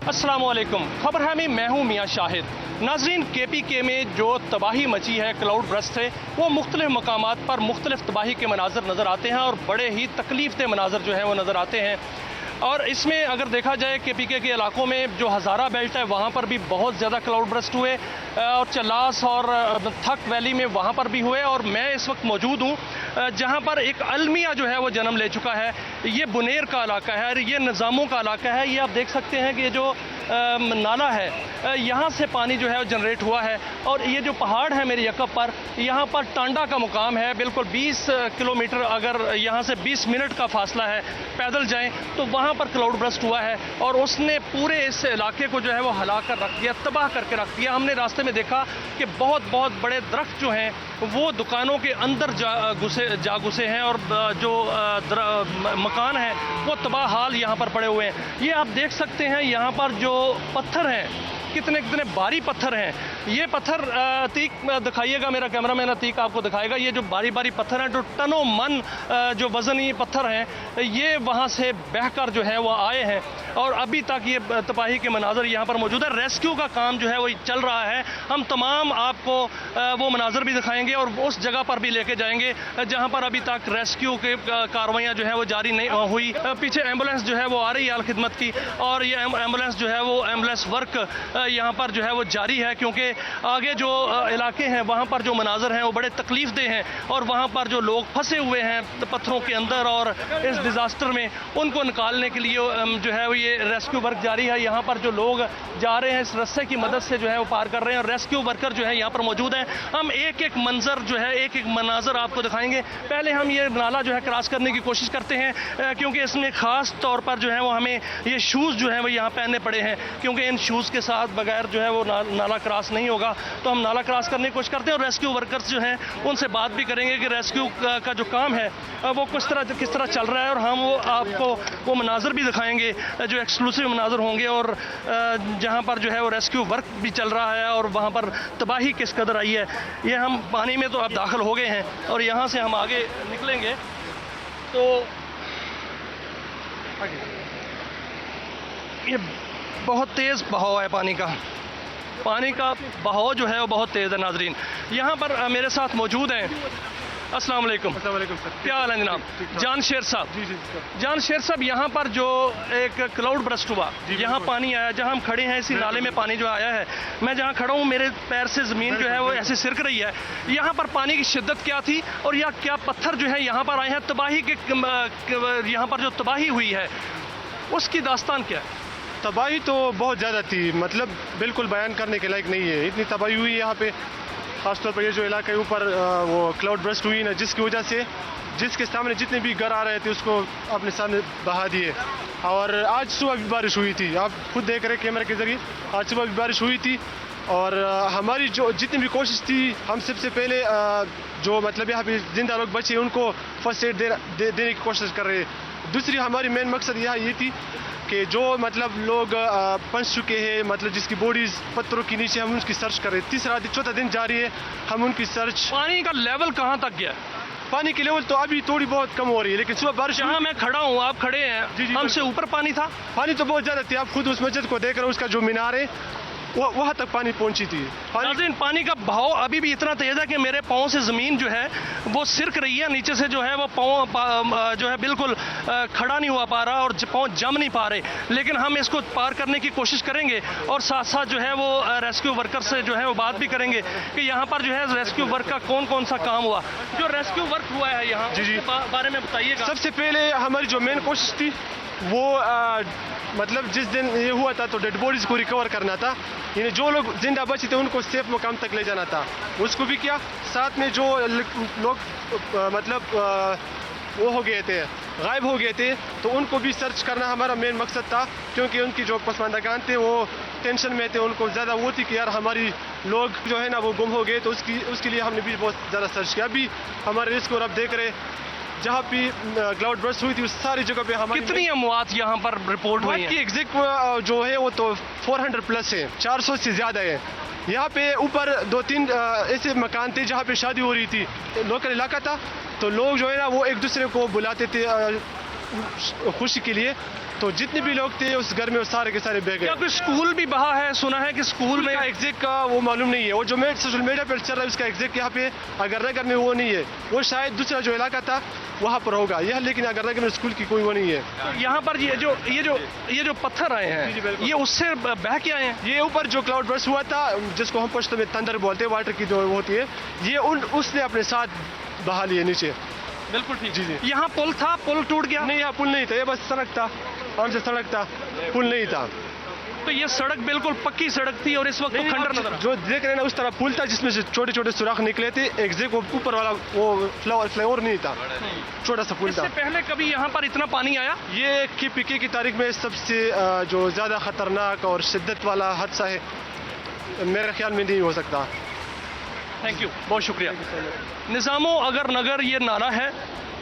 अस्सलाम वालेकुम। खबर है मैं हूँ मियाँ शाहिद। नाजरीन, KPK में जो तबाही मची है, क्लाउड बर्स्ट है, वो मुख्तलिफ मकामात पर मुख्तलिफ तबाही के मनाजर नज़र आते हैं और बड़े ही तकलीफ दे मनाजर जो है वो नज़र आते हैं। और इसमें अगर देखा जाए KPK के इलाकों में जो हज़ारा बेल्ट है वहाँ पर भी बहुत ज़्यादा क्लाउड बर्स्ट हुए और चलास और थक वैली में वहाँ पर भी हुए। और मैं इस वक्त मौजूद हूँ जहाँ पर एक अलमिया जो है वो जन्म ले चुका है। ये बुनेर का इलाका है और ये निज़ामों का इलाका है। ये आप देख सकते हैं कि ये जो नाला है, यहाँ से पानी जो है वो जनरेट हुआ है। और ये जो पहाड़ है मेरे यकब पर, यहाँ पर टांडा का मुकाम है। बिल्कुल 20 किलोमीटर अगर यहाँ से 20 मिनट का फासला है पैदल जाएं तो वहाँ पर क्लाउड बर्स्ट हुआ है और उसने पूरे इस इलाके को जो है वो हिला कर रख दिया, तबाह करके रख दिया। हमने रास्ते में देखा कि बहुत बड़े दरख्त जो हैं वो दुकानों के अंदर जा घुसे हैं और जो मकान है वो तबाह हाल यहाँ पर पड़े हुए हैं। ये आप देख सकते हैं यहाँ पर जो पत्थर हैं, कितने भारी पत्थर हैं। ये पत्थर अतीक दिखाइएगा, मेरा कैमरामैन अतीक आपको दिखाएगा। ये जो बारी पत्थर हैं, जो टनों मन जो वज़नी पत्थर हैं, ये वहाँ से बहकर जो है वो आए हैं और अभी तक ये तबाही के मनाजर यहाँ पर मौजूद है। रेस्क्यू का काम जो है वो चल रहा है। हम तमाम आपको वो मनाजर भी दिखाएंगे और उस जगह पर भी लेके जाएंगे जहाँ पर अभी तक रेस्क्यू के कार्रवाइयाँ जो है वो जारी नहीं हुई। पीछे एम्बुलेंस जो है वो आ रही है खिदमत की और ये एम्बुलेंस जो है वो एम्बुलेंस वर्क यहाँ पर जो है वो जारी है, क्योंकि आगे जो इलाके हैं वहाँ पर जो मनाजर हैं वो बड़े तकलीफ दे हैं और वहाँ पर जो लोग फंसे हुए हैं पत्थरों के अंदर और इस डिज़ास्टर में, उनको निकालने के लिए जो है वो ये रेस्क्यू वर्क जारी है। यहाँ पर जो लोग जा रहे हैं इस रस्से की मदद से जो है वो पार कर रहे हैं और रेस्क्यू वर्कर जो है यहाँ पर मौजूद हैं। हम एक मंजर जो है, एक मनाजर आपको दिखाएंगे। पहले हम ये नाला जो है क्रॉस करने की कोशिश करते हैं क्योंकि इसमें ख़ास तौर पर जो है वो हमें ये शूज़ जो है वो यहाँ पहनने पड़े हैं, क्योंकि इन शूज़ के साथ बगैर जो है वो नाला क्रॉस नहीं होगा। तो हम नाला क्रॉस करने की कोशिश करते हैं और रेस्क्यू वर्कर्स जो हैं उनसे बात भी करेंगे कि रेस्क्यू का जो काम है वो किस तरह चल रहा है और हम वो आपको वो मनाजर भी दिखाएंगे जो एक्सक्लूसिव मनाजर होंगे और जहाँ पर जो है वो रेस्क्यू वर्क भी चल रहा है और वहाँ पर तबाही किस कदर आई है। ये हम पानी में तो अब दाखिल हो गए हैं और यहाँ से हम आगे निकलेंगे तो ये बहुत तेज़ बहाव है पानी का बहाव जो है वो बहुत तेज़ है। नाजरीन, यहाँ पर मेरे साथ मौजूद हैं। अस्सलाम वालेकुम। सर, क्या हाल है जनाब? जान शेर साहब। जान शेर साहब, यहाँ पर जो एक क्लाउड बर्स्ट हुआ, यहाँ पानी आया, जहाँ हम खड़े हैं इसी नाले में पानी जो आया है, मैं जहाँ खड़ा हूँ मेरे पैर से ज़मीन जो है वो ऐसे सिरक रही है। यहाँ पर पानी की शिद्दत क्या थी और या क्या पत्थर जो है यहाँ पर आए हैं? तबाही के यहाँ पर जो तबाही हुई है उसकी दास्तान क्या है? तबाही तो बहुत ज़्यादा थी, मतलब बिल्कुल बयान करने के लायक नहीं है। इतनी तबाही हुई यहाँ पे, ख़ासतौर पर ये जो इलाके ऊपर वो क्लाउड बर्स्ट हुई ना, जिसकी वजह से जिसके सामने जितने भी घर आ रहे थे उसको अपने सामने बहा दिए। और आज सुबह भी बारिश हुई थी, आप खुद देख रहे कैमरे के ज़रिए, आज सुबह भी बारिश हुई थी। और हमारी जो जितनी भी कोशिश थी, हम सबसे पहले जो मतलब यहाँ पे जिंदा लोग बचे उनको फर्स्ट एड देने की कोशिश कर रहे हैं। दूसरी हमारी मेन मकसद यहाँ ये थी कि जो मतलब लोग फंस चुके हैं, मतलब जिसकी बॉडीज पत्थरों के नीचे, हम उनकी सर्च कर रहे हैं। तीसरा दिन चौथा दिन जारी है, हम उनकी सर्च। पानी का लेवल कहाँ तक गया? पानी की लेवल तो अभी थोड़ी बहुत कम हो रही है, लेकिन सुबह बारिश। जहाँ मैं खड़ा हूँ, आप खड़े हैं, हमसे ऊपर पानी था। पानी तो बहुत ज़्यादा थी, आप खुद उस मस्जिद को देख रहे हो, उसका जो मीनार है वहाँ तक पानी पहुँची थी। पानी का बहाव अभी भी इतना तेज़ है कि मेरे पाँव से ज़मीन जो है वो सिरक रही है, नीचे से जो है वो पाँव जो है बिल्कुल खड़ा नहीं हुआ पा रहा और पाँव जम नहीं पा रहे। लेकिन हम इसको पार करने की कोशिश करेंगे और साथ साथ जो है वो रेस्क्यू वर्कर से जो है वो बात भी करेंगे कि यहाँ पर जो है रेस्क्यू वर्क का कौन सा काम हुआ। जो रेस्क्यू वर्क हुआ है यहाँ, जी बारे में बताइएगा। सबसे पहले हमारी जो मेन कोशिश थी वो मतलब जिस दिन ये हुआ था तो डेड बॉडीज़ को रिकवर करना था, यानी जो लोग जिंदा बचे थे उनको सेफ मुकाम तक ले जाना था, उसको भी किया। साथ में जो लोग मतलब वो हो गए थे, गायब हो गए थे, तो उनको भी सर्च करना हमारा मेन मकसद था, क्योंकि उनकी जो पसमानदगान थे वो टेंशन में थे। उनको ज़्यादा वो थी कि यार हमारी लोग जो है ना वो गुम हो गए, तो उसके लिए हमने भी बहुत ज़्यादा सर्च किया। अभी हमारे रिस्क और आप देख रहे जहाँ भी क्लाउड बर्स्ट हुई थी उस सारी जगह पे हमारी कितनी अमवात यहाँ पर रिपोर्ट हुई है? एग्जैक्ट जो है वो तो 400 प्लस है, 400 से ज़्यादा है। यहाँ पे ऊपर 2-3 ऐसे मकान थे जहाँ पे शादी हो रही थी, लोकल इलाका था, तो लोग जो है ना वो एक दूसरे को बुलाते थे, खुशी के लिए, तो जितने भी लोग थे उस घर में वो सारे के सारे बह क्या गए। कोई स्कूल भी बहा है? सुना है कि स्कूल में एग्जैक्ट का वो मालूम नहीं है, वो जो सोशल मीडिया पर चल रहा है उसका एग्जैक्ट यहाँ पे अगरनगर में वो नहीं है, वो शायद दूसरा जो इलाका था वहाँ पर होगा यह, लेकिन अगरनगर में स्कूल की कोई वो नहीं है। यहाँ पर ये जो पत्थर आए जी, जी, हैं, बिल्कुल। ये उससे बह के आए हैं? ये ऊपर जो क्लाउड बर्स्ट हुआ था, जिसको हम पश्तो में थंडर बोलते हैं, वाटर की जो होती है, ये उसने अपने साथ बहा लिए नीचे। बिल्कुल ठीक। जी, जी। यहाँ पुल था, पुल टूट गया? नहीं, यहाँ पुल नहीं था, ये बस सड़क था, और से सड़क था, पुल नहीं था। तो ये सड़क बिल्कुल पक्की सड़क थी और इस वक्त तो खंडर नजर आ रहा है। जो देख रहे हैं ना, उस तरह पुल था जिसमें से छोटे छोटे सुराख निकले थे, एग्जैक्ट वो ऊपर वाला वो फ्लावर नहीं था, छोटा सा पुल इससे था। पहले कभी यहाँ पर इतना पानी आया? ये KPK की तारीख में सबसे जो ज़्यादा खतरनाक और शिद्दत वाला हादसा है, मेरे ख्याल में नहीं हो सकता। थैंक यू, बहुत शुक्रिया। निज़ामो अगर नगर ये नाला है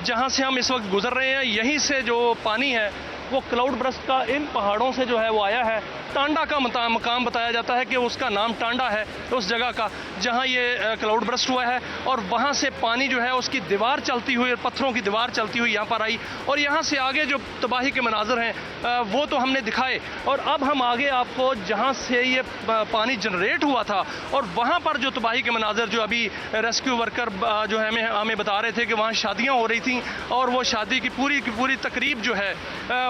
जहाँ से हम इस वक्त गुजर रहे हैं, यहीं से जो पानी है वो क्लाउड बर्स्ट का इन पहाड़ों से जो है वो आया है। टांडा का मकाम बताया जाता है कि उसका नाम टांडा है उस जगह का जहां ये क्लाउड बर्स्ट हुआ है, और वहां से पानी जो है उसकी दीवार चलती हुई, पत्थरों की दीवार चलती हुई यहाँ पर आई, और यहाँ से आगे जो तबाही के मनाजर हैं वो तो हमने दिखाए। और अब हम आगे आपको जहाँ से ये पानी जनरेट हुआ था और वहाँ पर जो तबाही के मनाजर, जो अभी रेस्क्यू वर्कर जो है हमें बता रहे थे कि वहाँ शादियाँ हो रही थी और वो शादी की पूरी तकरीब जो है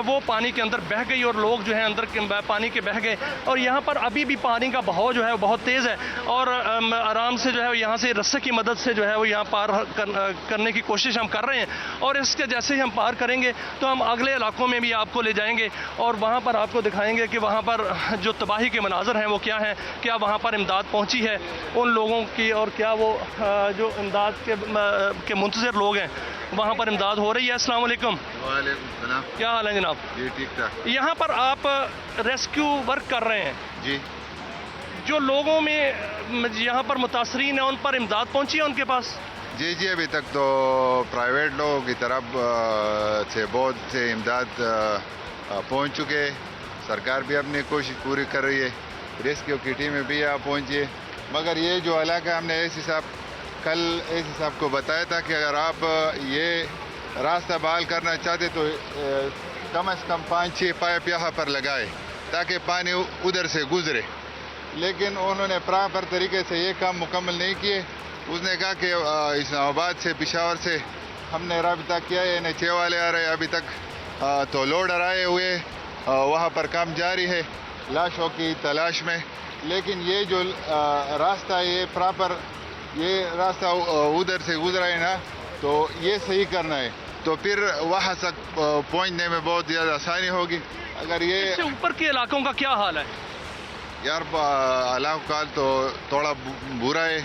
वो पानी के अंदर बह गई और लोग जो है अंदर पानी के बह गए। और यहाँ पर अभी भी पानी का बहाव जो है वो बहुत तेज़ है और आराम से जो है यहाँ से रस्से की मदद से जो है वो यहाँ पार करने की कोशिश हम कर रहे हैं। और इसके जैसे ही हम पार करेंगे तो हम अगले इलाकों में भी आपको ले जाएंगे और वहाँ पर आपको दिखाएंगे कि वहाँ पर जो तबाही के मनाजर हैं वो क्या हैं, क्या वहाँ पर इमदाद पहुँची है उन लोगों की, और क्या वो जो इमदाद के मुंतज़िर लोग हैं वहाँ पर इमदाद हो रही है। अस्सलाम वालेकुम। वालेकुम सलाम। क्या हाल है जनाब? जी ठीक ठाक। यहाँ पर आप रेस्क्यू वर्क कर रहे हैं, जी जो लोगों में यहाँ पर मुतासरीन हैं उन पर इमदाद पहुँची है उनके पास? जी जी, अभी तक तो प्राइवेट लोगों की तरफ से बहुत से इमदाद पहुंच चुके। सरकार भी अपनी कोशिश पूरी कर रही है, रेस्क्यू की टीमें भी यहाँ पहुंची है। मगर ये जो इलाका हमने कल एसी साहब को बताया था कि अगर आप ये रास्ता बहाल करना चाहते तो कम से कम 5-6 पाइप यहाँ पर लगाए ताकि पानी उधर से गुजरे, लेकिन उन्होंने प्रॉपर तरीके से ये काम मुकम्मल नहीं किए। उसने कहा कि इस्लामाबाद से, पेशावर से हमने रब्ता किया है, NHA वाले आ रहे हैं, अभी तक तो लोडर आए हुए, वहाँ पर काम जारी है लाशों की तलाश में। लेकिन ये जो रास्ता है, ये प्रॉपर ये रास्ता उधर से गुजरा है ना, तो ये सही करना है, तो फिर वहाँ तक पहुँचने में बहुत ज़्यादा आसानी होगी। अगर ये इससे ऊपर के इलाकों का क्या हाल है? यार इलाका तो थोड़ा बुरा है,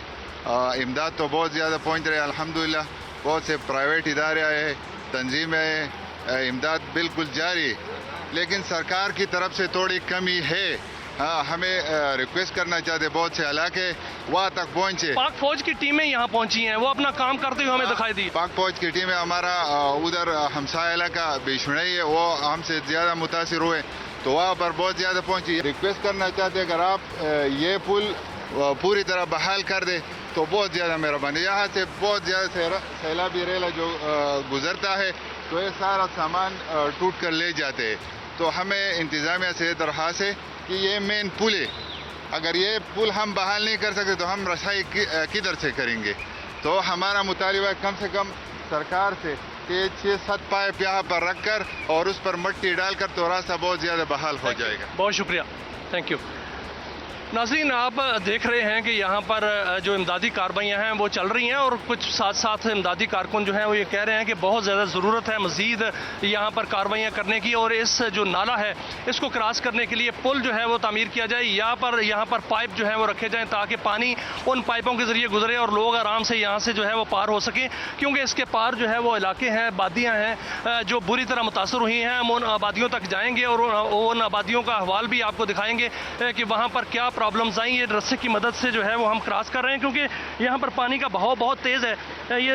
इमदाद तो बहुत ज़्यादा पहुँच रहे हैं अल्हम्दुलिल्लाह। बहुत से प्राइवेट इदारे आए हैं, तंजीमें, इमदाद बिल्कुल जारी है, लेकिन सरकार की तरफ से थोड़ी कमी है। हाँ, हमें रिक्वेस्ट करना चाहते बहुत से इलाके वहाँ तक पहुँचे। पाक फौज की टीमें यहाँ पहुँची हैं, वो अपना काम करते हुए हमें दिखाई दी। पाक फौज की टीमें हमारा उधर हमसाया इलाका बिशुनई है, वो हमसे ज़्यादा मुतासिर हुए तो वहाँ पर बहुत ज़्यादा पहुँची। रिक्वेस्ट करना चाहते अगर आप ये पुल पूरी तरह बहाल कर दे तो बहुत ज़्यादा मेहरबानी। यहाँ से बहुत ज़्यादा सैलाबी रेला जो गुजरता है तो ये सारा सामान टूट कर ले जाते हैं। तो हमें इंतज़ामिया से दरख्वास्त है कि ये मेन पुल है, अगर ये पुल हम बहाल नहीं कर सकते तो हम रसाई किधर से करेंगे। तो हमारा मुतालिबा कम से कम सरकार से कि 6-7 पाइप यहाँ पर रखकर और उस पर मट्टी डालकर तो रास्ता बहुत ज़्यादा बहाल हो जाएगा। बहुत शुक्रिया, थैंक यू। नाज़रीन, आप देख रहे हैं कि यहाँ पर जो इमदादी कार्रवाइयाँ हैं वो चल रही हैं और कुछ साथ साथ इमदादी कारकुन जो हैं वो ये कह रहे हैं कि बहुत ज़्यादा ज़रूरत है मज़ीद यहाँ पर कार्रवाइयाँ करने की, और इस जो नाला है इसको क्रॉस करने के लिए पुल जो है वो तामीर किया जाए, यहाँ पर पाइप जो है वो रखे जाएँ ताकि पानी उन पाइपों के ज़रिए गुजरे और लोग आराम से यहाँ से जो है वो पार हो सकें। क्योंकि इसके पार जो है वो इलाके हैं, आबादियाँ हैं जो बुरी तरह मुतासर हुई हैं। हम उन आबादियों तक जाएँगे और उन आबादियों का अहवाल भी आपको दिखाएँगे कि वहाँ पर क्या प्रॉब्लम्स आई, ये रस्से की मदद से जो है वो हम क्रॉस कर रहे हैं, क्योंकि यहाँ पर पानी का बहाव बहुत तेज़ है। ये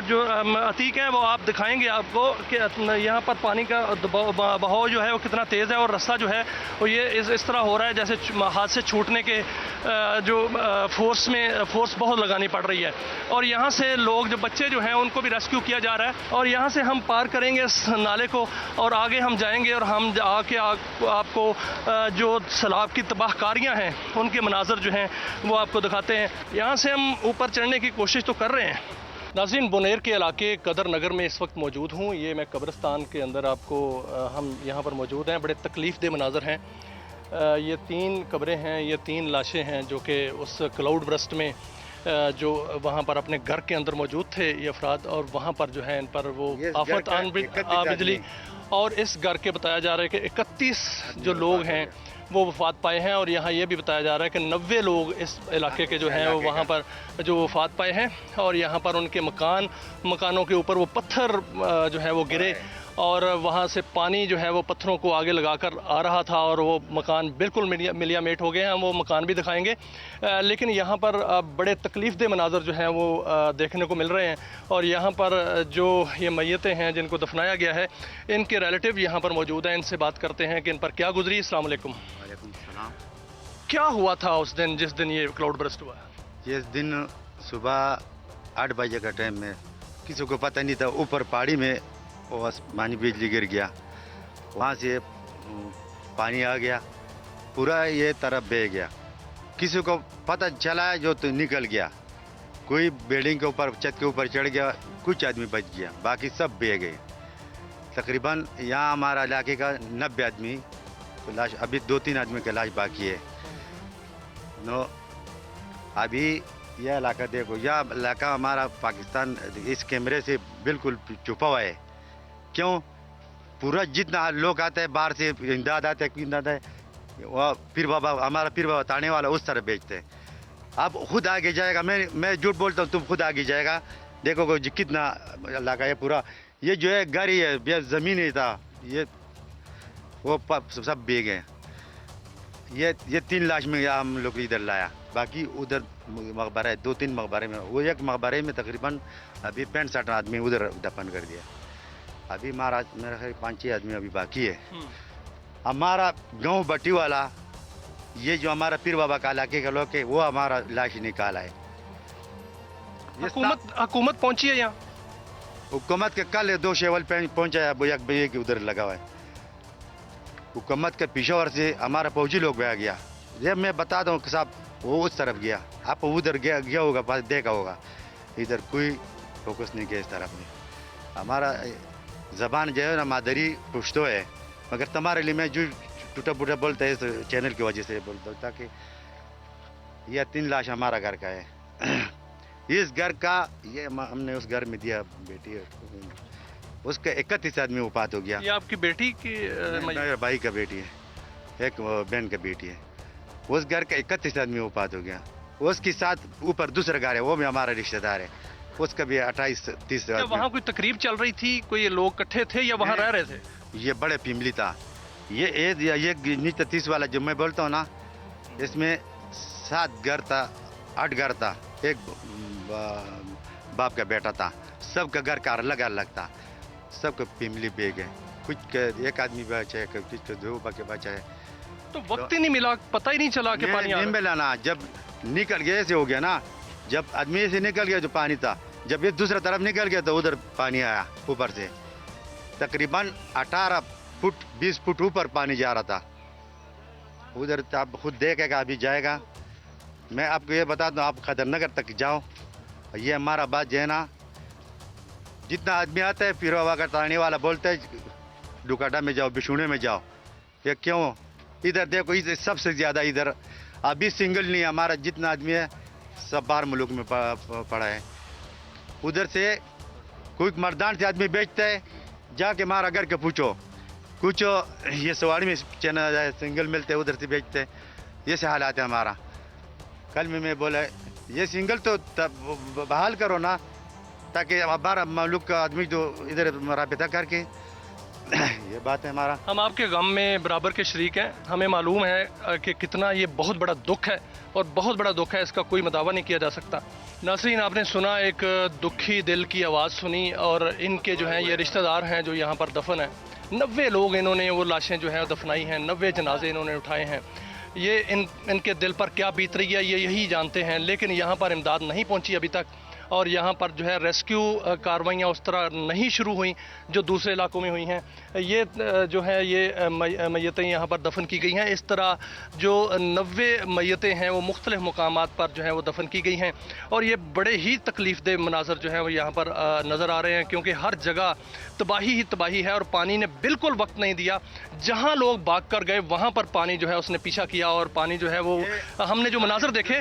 जो अतीक है वो आप दिखाएंगे आपको कि यहाँ पर पानी का बहाव जो है वो कितना तेज़ है, और रास्ता जो है वो ये इस तरह हो रहा है जैसे हाथ से छूटने के जो फोर्स बहुत लगानी पड़ रही है। और यहाँ से लोग जो बच्चे जो हैं उनको भी रेस्क्यू किया जा रहा है। और यहाँ से हम पार करेंगे इस नाले को और आगे हम जाएंगे और हम आके आपको जो सैलाब की तबाहकारियाँ हैं उनके मनाजर जो हैं वो आपको दिखाते हैं। यहाँ से हम ऊपर चढ़ने की कोशिश तो कर रहे हैं। नाज़रीन, बुनेर के इलाके कदर नगर में इस वक्त मौजूद हूँ। ये मैं कब्रिस्तान के अंदर आपको हम यहाँ पर मौजूद हैं। बड़े तकलीफ़ दे मनाजर हैं। ये 3 कब्रें हैं, ये 3 लाशें हैं जो कि उस क्लाउड बर्स्ट में जो वहाँ पर अपने घर के अंदर मौजूद थे ये अफराद, और वहाँ पर जो है इन पर वो आफत आन बिजली, और इस घर के बताया जा रहा है कि 31 जो लोग हैं वो वफात पाए हैं। और यहाँ ये भी बताया जा रहा है कि 90 लोग इस इलाके के जो हैं वो वहाँ पर जो वफात पाए हैं। और यहाँ पर उनके मकानों के ऊपर वो पत्थर जो है वो गिरे, और वहाँ से पानी जो है वो पत्थरों को आगे लगाकर आ रहा था, और वो मकान बिल्कुल मिलियामेट हो गए हैं। हम वो मकान भी दिखाएंगे, लेकिन यहाँ पर बड़े तकलीफ़ दे मनाजर जो हैं वो देखने को मिल रहे हैं। और यहाँ पर जो ये मैयतें हैं जिनको दफनाया गया है, इनके रिलेटिव यहाँ पर मौजूद हैं। इनसे बात करते हैं कि इन पर क्या गुजरी। अस्सलाम वालेकुम। वालेकुम सलाम। क्या हुआ था उस दिन जिस दिन ये क्लाउड बर्स्ट हुआ? जिस दिन सुबह 8 बजे का टाइम में किसी को पता नहीं था, ऊपर पहाड़ी में वो आसमानी बिजली गिर गया, वहाँ से पानी आ गया, पूरा ये तरफ बह गया। किसी को पता चला जो तो निकल गया, कोई बिल्डिंग के ऊपर छत के ऊपर चढ़ गया, कुछ आदमी बच गया, बाकी सब बह गए। तकरीबन यहाँ हमारा इलाके का 90 आदमी तो लाश, अभी 2-3 आदमी की लाश बाकी है। अभी यह इलाका देखो, यह इलाका हमारा पाकिस्तान इस कैमरे से बिल्कुल छुपा हुआ है। क्यों? पूरा जितना लोग आते हैं बाहर से, इमदाद आते हैं, इमदाद है, वह पीर बाबा, हमारा पीर बाबा ताने वाला उस तरह बेचते हैं। अब खुद आगे जाएगा, मैं झूठ बोलता हूँ, तुम खुद आगे जाएगा, देखोगे जो कितना इलाका है पूरा। ये जो है घर ही है, ये ज़मीन ही था, ये वो सब बेग हैं। ये 3 लाश में हम लोग इधर लाया, बाकी उधर मकबरा है, 2-3 मकबरे में। वो एक मकबरे में तकरीबन अभी 65 आदमी उधर दफन कर दिया। अभी मेरा ख्याल 5-6 आदमी अभी बाकी है। हमारा गांव बट्टी वाला, ये जो हमारा पीर बाबा का इलाके का लोग है, वो हमारा लाश निकाला है। हुकूमत पहुंची है यहाँ? हुकूमत के कल 2 शेवल पहुंचा है, अब एक बजे के उधर लगा हुआ है। हुकूमत के पेशावर से हमारा फौजी लोग गया। ये मैं बता दूँ साहब, वो उस तरफ गया, आप उधर गया होगा, पास देखा होगा, इधर कोई फोकस नहीं किया इस तरफ में। हमारा ज़बान जो है ना मादरी पुश्तो है, मगर तुम्हारे लिए मैं जो टूटा फूटा बोलता है इस चैनल की वजह से बोलता हूँ, ताकि यह 3 लाश हमारा घर का है। इस घर का ये हमने उस घर में दिया, बेटी है उसका 31 आदमी वफात हो गया। ये आपकी बेटी की? मेरे भाई का बेटी है, एक बहन का बेटी है। उस घर का 31 आदमी वफात हो गया। उसके साथ ऊपर दूसरा घर है, वो भी हमारा रिश्तेदार है, उसका भी 28-30 आदमी। वहाँ कोई तकरीब चल रही थी, कोई लोग इकट्ठे थे या वहाँ रह रहे थे? ये बड़े फैमिली था। ये 30 वाला जो मैं बोलता हूँ ना, इसमें 7 घर था, 8 घर था, एक बाप का बेटा था, सबका घर का अलग अलग था, सबका फैमिली बेग है। कुछ एक आदमी बचा है, कुछ 2 बचा है। तो वक्त ही नहीं मिला, पता ही नहीं चला कि पानी आ रहा है। नहीं मिला ना, जब निकल गया ऐसे हो गया ना, जब आदमी से निकल गया जो पानी था, जब ये दूसरा तरफ निकल गया तो उधर पानी आया ऊपर से। तकरीबन 18 फुट 20 फुट ऊपर पानी जा रहा था उधर। तो आप खुद देखेगा, अभी जाएगा। मैं आपको ये बता दूं, आप खदरनगर तक जाओ, ये हमारा बात जो है ना, जितना आदमी आता है पीर बाबा का ताने वाला बोलता है डुकाडा में जाओ, बिशुणे में जाओ। ये क्यों? इधर देखो, इधर सबसे ज़्यादा इधर अभी सिंगल नहीं, हमारा जितना आदमी है सब बाहर मुल्क में पड़ा है। उधर से कोई मर्दान से आदमी बेचता है, जाके हमारा घर के पूछो, कुछ ये सवारी में सिंगल मिलते हैं, उधर से बेचते हैं। ये से हालात है हमारा। कल में मैं बोला ये सिंगल तो बहाल करो ना, ताकि हमारा मुल्क का आदमी जो इधर राबिता करके ये बात है हमारा। हम आपके गम में बराबर के शरीक हैं। हमें मालूम है कि कितना ये बहुत बड़ा दुख है और बहुत बड़ा दुख है, इसका कोई मदावा नहीं किया जा सकता। नाज़रीन, आपने सुना एक दुखी दिल की आवाज़ सुनी और इनके जो हैं ये रिश्तेदार हैं जो यहाँ पर दफन हैं। 90 लोग इन्होंने वो लाशें जो हैं दफनाई हैं, 90 जनाजे इन्होंने उठाए हैं। ये इनके दिल पर क्या बीत रही है ये यही जानते हैं, लेकिन यहाँ पर इमदाद नहीं पहुँची अभी तक और यहाँ पर जो है रेस्क्यू कार्रवाइयाँ उस तरह नहीं शुरू हुई जो दूसरे इलाकों में हुई हैं। ये जो है ये मैयतें यहाँ पर दफन की गई हैं। इस तरह जो 90 मैयतें हैं वो मुख्तलिफ मकामात पर जो है वो दफन की गई हैं और ये बड़े ही तकलीफ़देह मनाजर जो है वो यहाँ पर नज़र आ रहे हैं, क्योंकि हर जगह तबाही ही तबाही है और पानी ने बिल्कुल वक्त नहीं दिया। जहाँ लोग भाग कर गए वहाँ पर पानी जो है उसने पीछा किया और पानी जो है वो हमने जो मनाजर देखे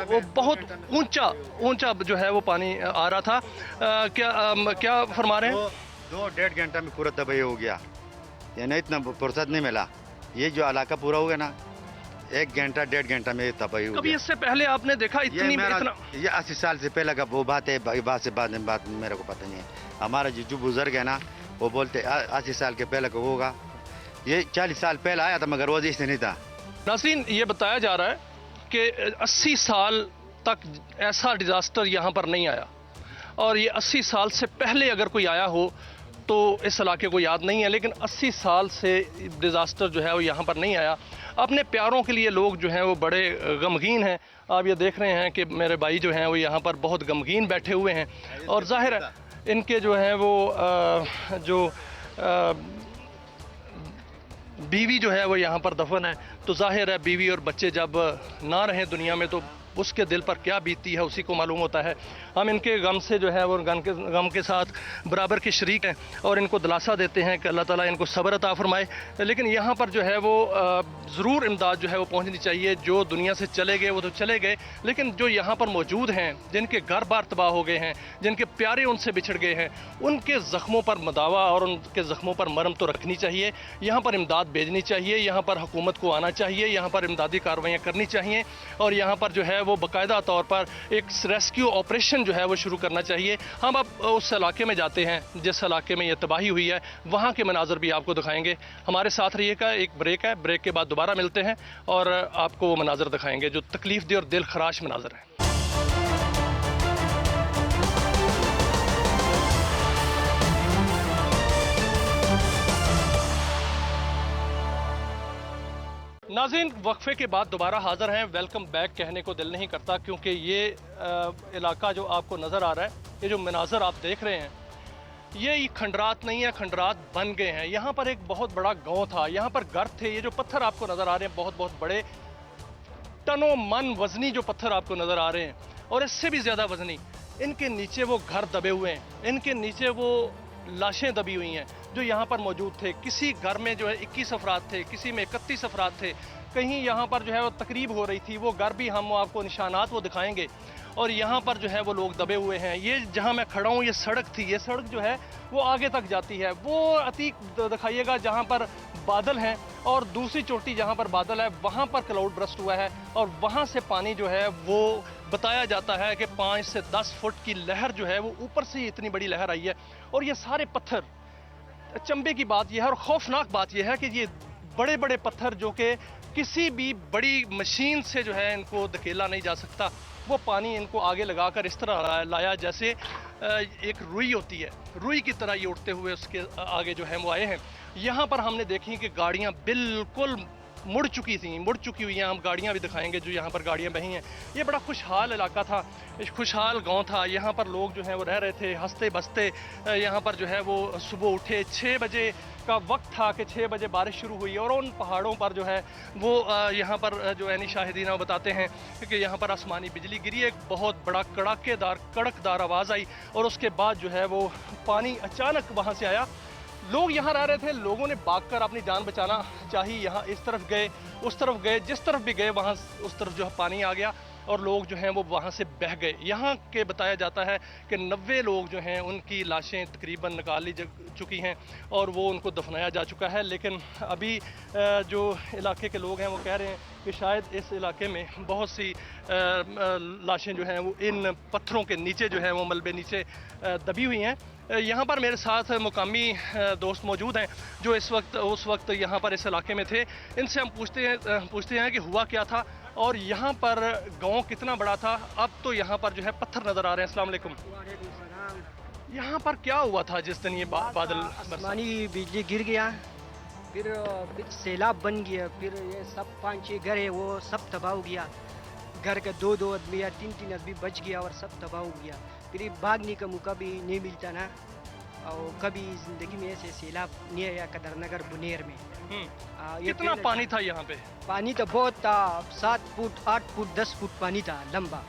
वो बहुत ऊंचा जो है वो पानी आ रहा था। क्या फरमा रहे हैं? 2-1.5 घंटा में पूरा तबाही हो गया, यानी इतना फुर्सत नहीं मिला। ये जो इलाका पूरा हो गया ना 1 घंटा 1.5 घंटा में तबाही हो कभी गया। इससे पहले आपने देखा ये 80 साल से पहले का वो बात है, बात से बाद में बात मेरे को पता नहीं है। हमारा जो बुजुर्ग है ना वो बोलते 80 साल के पहले का होगा। ये 40 साल पहले आया था मगर वो इससे नहीं था। नाज़रीन, ये बताया जा रहा है कि 80 साल तक ऐसा डिज़ास्टर यहाँ पर नहीं आया और ये 80 साल से पहले अगर कोई आया हो तो इस इलाके को याद नहीं है, लेकिन 80 साल से डिज़ास्टर जो है वो यहाँ पर नहीं आया। अपने प्यारों के लिए लोग जो हैं वो बड़े गमगीन हैं। आप ये देख रहे हैं कि मेरे भाई जो हैं वो यहाँ पर बहुत गमगीन बैठे हुए हैं और जाहिर है इनके जो हैं वो बीवी जो है वो यहाँ पर दफन है, तो जाहिर है बीवी और बच्चे जब ना रहें दुनिया में तो उसके दिल पर क्या बीतती है उसी को मालूम होता है। हम इनके गम से जो है वो गम के साथ बराबर के शरीक हैं और इनको दिलासा देते हैं कि अल्लाह ताला इनको सब्र अता फरमाए। लेकिन यहाँ पर जो है वो ज़रूर इमदाद जो है वो पहुँचनी चाहिए। जो दुनिया से चले गए वो तो चले गए, लेकिन जो यहाँ पर मौजूद हैं, जिनके घर बार तबाह हो गए हैं, जिनके प्यारे उनसे बिछड़ गए हैं, उनके ज़ख्मों पर मदावा और उनके ज़ख्मों पर मरहम तो रखनी चाहिए। यहाँ पर इमदाद भेजनी चाहिए, यहाँ पर हुकूमत को आना चाहिए, यहाँ पर इमदादी कार्रवाइयाँ करनी चाहिए और यहाँ पर जो है वो बाकायदा तौर पर एक रेस्क्यू ऑपरेशन जो है वो शुरू करना चाहिए। हम अब उस इलाके में जाते हैं जिस इलाके में ये तबाही हुई है, वहाँ के मनाजर भी आपको दिखाएंगे। हमारे साथ रहिएगा, एक ब्रेक है, ब्रेक के बाद दोबारा मिलते हैं और आपको वो मनाजर दिखाएंगे जो तकलीफ़देह और दिल खराश मनाजर हैं। नाज़रीन, वक्फे के बाद दोबारा हाज़िर हैं। वेलकम बैक कहने को दिल नहीं करता क्योंकि ये इलाका जो आपको नज़र आ रहा है, ये जो मनाजर आप देख रहे हैं, ये खंडरात नहीं है, खंडरात बन गए हैं। यहाँ पर एक बहुत बड़ा गांव था, यहाँ पर घर थे। ये जो पत्थर आपको नज़र आ रहे हैं बहुत बहुत बड़े टनों मन वजनी जो पत्थर आपको नज़र आ रहे हैं और इससे भी ज़्यादा वजनी, इनके नीचे वो घर दबे हुए हैं, इनके नीचे वो लाशें दबी हुई हैं जो यहाँ पर मौजूद थे। किसी घर में जो है 21 अफराद थे, किसी में 31 अफराद थे, कहीं यहाँ पर जो है वो तकरीब हो रही थी। वो घर भी हम आपको निशानात वो दिखाएंगे और यहाँ पर जो है वो लोग दबे हुए हैं। ये जहाँ मैं खड़ा हूँ ये सड़क थी, ये सड़क जो है वो आगे तक जाती है। वो अतीक दिखाइएगा जहाँ पर बादल हैं और दूसरी चोटी जहाँ पर बादल है वहाँ पर क्लाउड बर्स्ट हुआ है और वहाँ से पानी जो है वो बताया जाता है कि 5 से 10 फुट की लहर जो है वो ऊपर से ही इतनी बड़ी लहर आई है। और ये सारे पत्थर, अचंभे की बात यह है और खौफनाक बात यह है कि ये बड़े बड़े पत्थर जो कि किसी भी बड़ी मशीन से जो है इनको धकेला नहीं जा सकता, वो पानी इनको आगे लगाकर इस तरह लाया जैसे एक रुई होती है, रुई की तरह ये उठते हुए उसके आगे जो है वो आए हैं। यहाँ पर हमने देखी कि गाड़ियाँ बिल्कुल मुड़ चुकी हुई हैं। हम गाड़ियाँ भी दिखाएंगे जो यहाँ पर गाड़ियाँ बही हैं। ये बड़ा खुशहाल इलाका था, खुशहाल गांव था। यहाँ पर लोग जो हैं वो रह रहे थे हंसते बसते। यहाँ पर जो है वो सुबह उठे, 6 बजे का वक्त था कि 6 बजे बारिश शुरू हुई और उन पहाड़ों पर जो है वो यहाँ पर जो यानी शाहिदीन वो बताते हैं कि यहाँ पर आसमानी बिजली गिरी, एक बहुत बड़ा कड़कदार आवाज़ आई और उसके बाद जो है वो पानी अचानक वहाँ से आया। लोग यहाँ रह रहे थे, लोगों ने भागकर अपनी जान बचाना चाहिए। यहाँ इस तरफ गए, उस तरफ गए, जिस तरफ भी गए वहाँ उस तरफ जो है पानी आ गया और लोग जो हैं वो वहाँ से बह गए। यहाँ के बताया जाता है कि 90 लोग जो हैं उनकी लाशें तकरीबन निकाल ली चुकी हैं और वो उनको दफनाया जा चुका है। लेकिन अभी जो इलाके के लोग हैं वो कह रहे हैं कि शायद इस इलाके में बहुत सी लाशें जो हैं वो इन पत्थरों के नीचे जो है वो मलबे नीचे दबी हुई हैं। यहाँ पर मेरे साथ मुकामी दोस्त मौजूद हैं जो उस वक्त यहाँ पर इस इलाके में थे। इनसे हम पूछते हैं कि हुआ क्या था और यहाँ पर गांव कितना बड़ा था। अब तो यहाँ पर जो है पत्थर नज़र आ रहे हैं। अस्सलाम वालेकुम। यहाँ पर क्या हुआ था जिस दिन ये बादल आसमानी बिजली गिर गया, फिर सैलाब बन गया, फिर ये सब 5-6 घर है वो सब तबाह हो गया। घर के 2-2 आदमी या 3-3 आदमी बच गया और सब तबाह हो गया। फिर भागने का मौका भी नहीं मिलता ना, और कभी ज़िंदगी में ऐसे सैलाब नहीं आया कदरनगर बुनेर में। ये कितना पानी था यहाँ पे? पानी तो बहुत था, 7 फुट 8 फुट 10 फुट पानी था लंबा।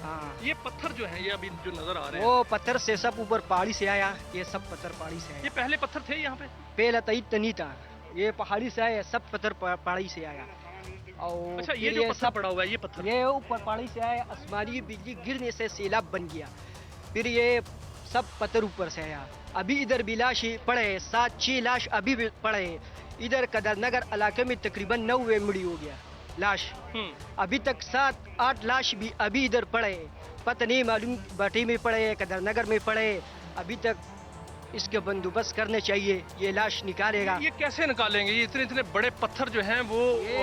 हाँ, ये पत्थर जो है ये अभी जो नजर आ रहे हैं वो पत्थर से सब ऊपर पहाड़ी से आया। ये सब पत्थर पहाड़ी से आया। ये पहले पत्थर थे यहाँ पे? पहला तो इतना नहीं था, ये पहाड़ी से आया, सब पत्थर पहाड़ी से आया। और अच्छा, ये फिर जो पत्थर पड़ा हुआ है ये पत्थर ये ऊपर पहाड़ी से आया, आसमानी बिजली गिरने से सैलाब बन गया। फिर ये सब पत्थर ऊपर से आया। अभी इधर भी लाश पड़े, 7-6 लाश अभी भी पड़े। इधर कदरनगर इलाके में तकरीबन 9 मुड़ी हो गया लाश। अभी तक 7-8 लाश भी अभी इधर पड़े, पता नहीं मालूम बाटी में पड़े कदरनगर में पड़े। अभी तक इसके बंदोबस्त करने चाहिए, ये लाश निकालेगा। ये कैसे निकालेंगे? ये इतने बड़े पत्थर जो हैं वो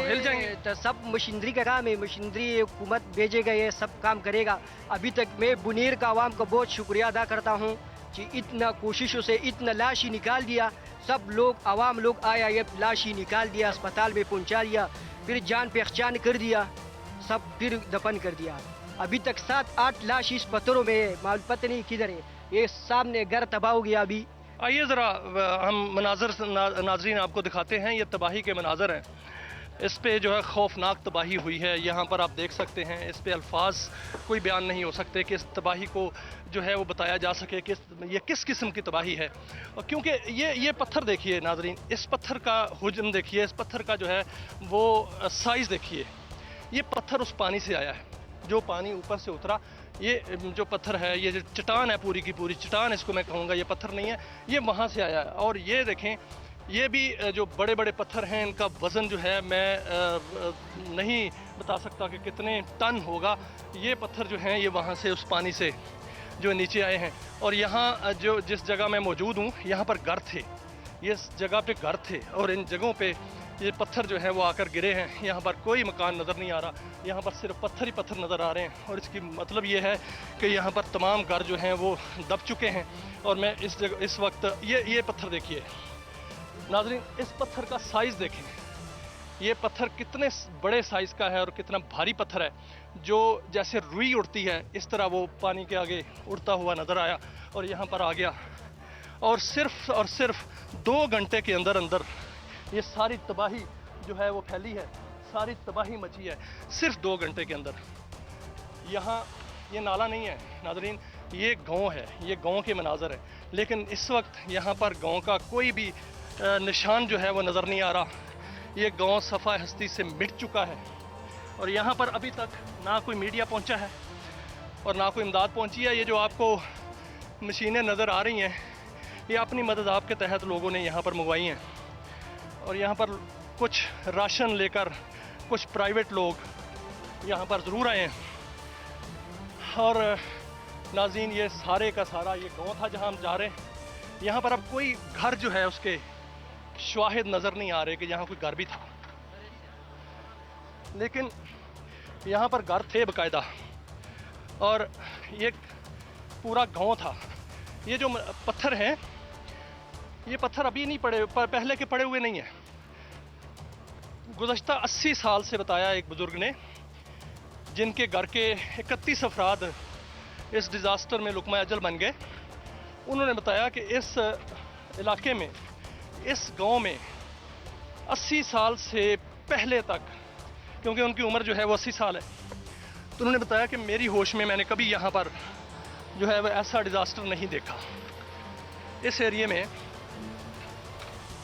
हिल जाएंगे। तो सब मशीनरी का काम है, मशीनरी हुकूमत भेजेगा, ये सब काम करेगा। अभी तक मैं बुनेर का आवाम का बहुत शुक्रिया अदा करता हूँ कि इतना कोशिशों से इतना लाश ही निकाल दिया। सब लोग आवाम लोग आया, ये लाश ही निकाल दिया, अस्पताल में पहुँचा दिया, फिर जान पहचान कर दिया, सब फिर दफन कर दिया। अभी तक 7-8 लाश इस पत्थरों में है, मालूम पता नहीं किधर है। ये सामने घर तबाह हो गया। अभी आइए ज़रा हम मनाजर नाजरीन आपको दिखाते हैं। ये तबाही के मनाजर हैं, इस पे जो है खौफनाक तबाही हुई है। यहाँ पर आप देख सकते हैं, इस पे अल्फाज कोई बयान नहीं हो सकते कि इस तबाही को जो है वो बताया जा सके कि ये किस किस्म की तबाही है। और क्योंकि ये पत्थर देखिए नाजरीन, इस पत्थर का हुजम देखिए, इस पत्थर का जो है वो साइज़ देखिए। ये पत्थर उस पानी से आया है, जो पानी ऊपर से उतरा। ये जो पत्थर है, ये जो चट्टान है, पूरी की पूरी चट्टान इसको मैं कहूँगा, ये पत्थर नहीं है, ये वहाँ से आया है। और ये देखें, ये भी जो बड़े बड़े पत्थर हैं इनका वज़न जो है मैं नहीं बता सकता कि कितने टन होगा। ये पत्थर जो हैं ये वहाँ से उस पानी से जो नीचे आए हैं। और यहाँ जो जिस जगह मैं मौजूद हूँ यहाँ पर घर थे, ये इस जगह पे घर थे और इन जगहों पे ये पत्थर जो है वो आकर गिरे हैं। यहाँ पर कोई मकान नज़र नहीं आ रहा, यहाँ पर सिर्फ पत्थर ही पत्थर नज़र आ रहे हैं। और इसकी मतलब ये है कि यहाँ पर तमाम घर जो हैं वो दब चुके हैं। और मैं इस वक्त ये पत्थर देखिए नाज़रीन, इस पत्थर का साइज़ देखें। ये पत्थर कितने बड़े साइज़ का है और कितना भारी पत्थर है, जो जैसे रुई उड़ती है इस तरह वो पानी के आगे उड़ता हुआ नज़र आया और यहाँ पर आ गया। और सिर्फ 2 घंटे के अंदर अंदर ये सारी तबाही जो है वो फैली है, सारी तबाही मची है सिर्फ 2 घंटे के अंदर। यहाँ ये नाला नहीं है नाज़रीन, ये गांव है, ये गांव के मनाजर है। लेकिन इस वक्त यहाँ पर गांव का कोई भी निशान जो है वो नज़र नहीं आ रहा। ये गांव सफ़ा हस्ती से मिट चुका है और यहाँ पर अभी तक ना कोई मीडिया पहुँचा है और ना कोई इमदाद पहुँची है। ये जो आपको मशीनें नज़र आ रही हैं, ये अपनी मदद आपके तहत लोगों ने यहाँ पर मंगवाई हैं। और यहाँ पर कुछ राशन लेकर कुछ प्राइवेट लोग यहाँ पर ज़रूर आए हैं। और नाज़रीन, ये सारे का सारा ये गांव था जहाँ हम जा रहे हैं। यहाँ पर अब कोई घर जो है उसके शवाहिद नज़र नहीं आ रहे कि यहाँ कोई घर भी था, लेकिन यहाँ पर घर थे बाकायदा और ये पूरा गांव था। ये जो पत्थर हैं, ये पत्थर अभी नहीं पड़े, पहले के पड़े हुए नहीं हैं। गुज़श्ता 80 साल से बताया एक बुज़ुर्ग ने, जिनके घर के 31 अफराद इस डिज़ास्टर में लुकमा अजल बन गए। उन्होंने बताया कि इस इलाके में, इस गांव में 80 साल से पहले तक, क्योंकि उनकी उम्र जो है वो 80 साल है, तो उन्होंने बताया कि मेरी होश में मैंने कभी यहाँ पर जो है वो ऐसा डिज़ास्टर नहीं देखा। इस एरिया में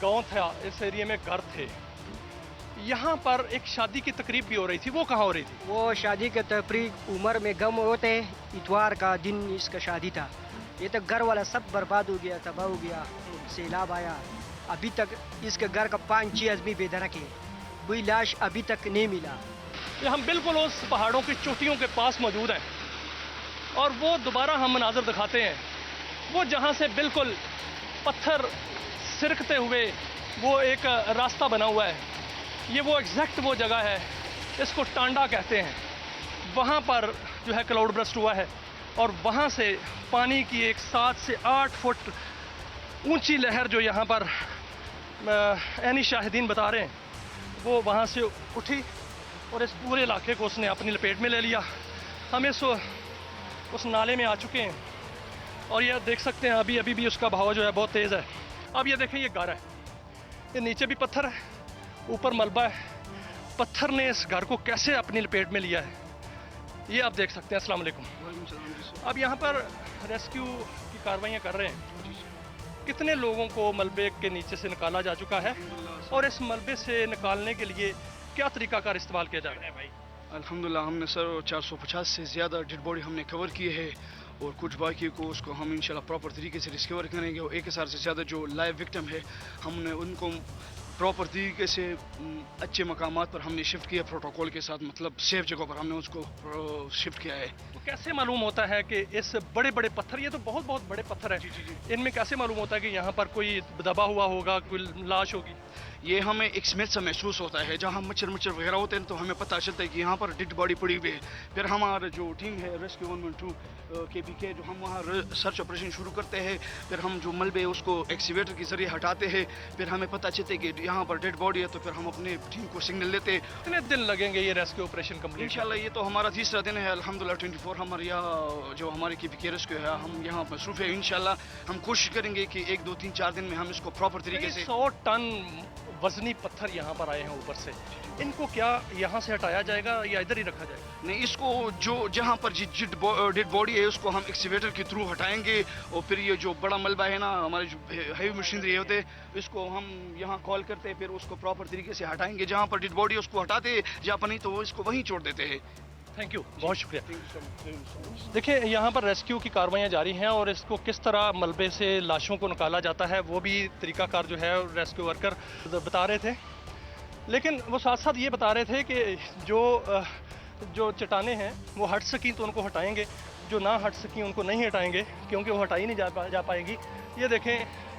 गांव था, इस एरिया में घर थे। यहाँ पर एक शादी की तकरीब भी हो रही थी, वो कहाँ हो रही थी? वो शादी के तकरीब उम्र में गम होते, इतवार का दिन इसका शादी था। ये तो घर वाला सब बर्बाद हो गया, तबाह हो गया, सैलाब आया। अभी तक इसके घर का 5-6 आदमी बेदरक है, कोई लाश अभी तक नहीं मिला। ये हम बिल्कुल उस पहाड़ों की चोटियों के पास मौजूद हैं और वो दोबारा हम मनाजर दिखाते हैं वो जहाँ से बिल्कुल पत्थर सिरकते हुए वो एक रास्ता बना हुआ है, ये वो एग्जैक्ट वो जगह है, इसको टांडा कहते हैं। वहाँ पर जो है क्लाउड बर्स्ट हुआ है और वहाँ से पानी की एक 7 से 8 फुट ऊंची लहर जो यहाँ पर ऐनी शाहिदीन बता रहे हैं, वो वहाँ से उठी और इस पूरे इलाके को उसने अपनी लपेट में ले लिया। हम उस नाले में आ चुके हैं और ये देख सकते हैं अभी अभी भी उसका बहाव जो है बहुत तेज़ है। अब ये देखें, ये घर है, ये नीचे भी पत्थर है, ऊपर मलबा है। पत्थर ने इस घर को कैसे अपनी लपेट में लिया है, ये आप देख सकते हैं। अस्सलाम वालेकुम। अब यहाँ पर रेस्क्यू की कार्रवाइयाँ कर रहे हैं। कितने लोगों को मलबे के नीचे से निकाला जा चुका है और इस मलबे से निकालने के लिए क्या तरीकाकार इस्तेमाल किया जा रहा है भाई? अल्हम्दुलिल्लाह हमने सर 450 से ज़्यादा डेड बॉडी हमने कवर किए हैं और कुछ बाकी को उसको हम इंशाल्लाह प्रॉपर तरीके से रिकवर करेंगे। और 1000 से ज़्यादा जो लाइव विक्टिम है हमने उनको प्रॉपर तरीके से अच्छे मकामात पर हमने शिफ्ट किया प्रोटोकॉल के साथ, मतलब सेफ जगह पर हमने उसको शिफ्ट किया है। तो कैसे मालूम होता है कि इस बड़े बड़े पत्थर, ये तो बहुत बहुत बड़े पत्थर है, इनमें कैसे मालूम होता है कि यहाँ पर कोई दबा हुआ होगा, कोई लाश होगी? ये हमें एक स्मेल सा महसूस होता है, जहाँ मच्छर वगैरह होते हैं तो हमें पता चलता है कि यहाँ पर डेड बॉडी पड़ी हुई है। फिर हमारा जो टीम है रेस्क्यू 112 KPK, जो हम वहाँ सर्च ऑपरेशन शुरू करते हैं, फिर हम जो मलबे उसको एक्सीवेटर के जरिए हटाते हैं, फिर हमें पता चलता है कि यहाँ पर डेड बॉडी है, तो फिर हम अपने टीम को सिग्नल देते हैं। कितने दिन लगेंगे ये रेस्क्यू ऑपरेशन कंप्लीट? इंशाल्लाह ये तो हमारा तीसरा दिन है अल्हम्दुलिल्लाह। 24 हमारे यहाँ जो हमारे KPK रेस्क्यू है, हम यहाँ मसरूफ है। इंशाल्लाह हम कोशिश करेंगे कि 1, 2, 3, 4 दिन में हम इसको प्रॉपर तरीके से। 100 टन वजनी पत्थर यहाँ पर आए हैं ऊपर से, इनको क्या यहाँ से हटाया जाएगा या इधर ही रखा जाएगा? नहीं, इसको जो जहाँ पर डेड बॉडी है उसको हम एक्सीवेटर के थ्रू हटाएंगे और फिर ये जो बड़ा मलबा है ना, हमारे जो हैवी मशीनरी होते हैं, इसको हम यहाँ कॉल करते हैं, फिर उसको प्रॉपर तरीके से हटाएंगे। जहाँ पर डेड बॉडी है उसको हटाते हैं, जहाँ पर नहीं तो वो इसको वहीं छोड़ देते हैं। थैंक यू, बहुत शुक्रिया। देखिए यहाँ पर रेस्क्यू की कार्रवाइयाँ जारी हैं और इसको किस तरह मलबे से लाशों को निकाला जाता है वो भी तरीकाकार जो है रेस्क्यू वर्कर बता रहे थे। लेकिन वो साथ साथ ये बता रहे थे कि जो चट्टानें हैं वो हट सकी तो उनको हटाएंगे, जो ना हट सकी उनको नहीं हटाएंगे, क्योंकि वो हटाई नहीं जा पाएंगी। ये देखें,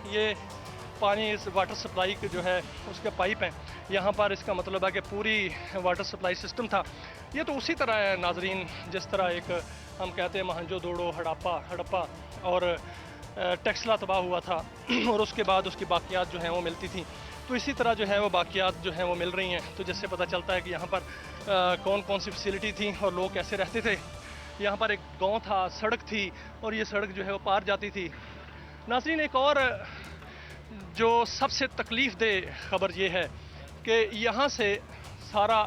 ये पानी इस वाटर सप्लाई के जो है उसके पाइप हैं यहाँ पर, इसका मतलब है कि पूरी वाटर सप्लाई सिस्टम था। ये तो उसी तरह है नाजरीन, जिस तरह एक हम कहते हैं महंजो दोड़ो हड़प्पा और टेक्सला तबाह हुआ था और उसके बाद उसकी बाकियात जो हैं वो मिलती थी, तो इसी तरह जो है वो बाकियात जो हैं वो मिल रही हैं। तो जिससे पता चलता है कि यहाँ पर कौन कौन सी फैसिलिटी थी और लोग कैसे रहते थे। यहाँ पर एक गांव था, सड़क थी और ये सड़क जो है वो पार जाती थी। नाज़रीन, एक और जो सबसे तकलीफ़ दे खबर ये है कि यहाँ से सारा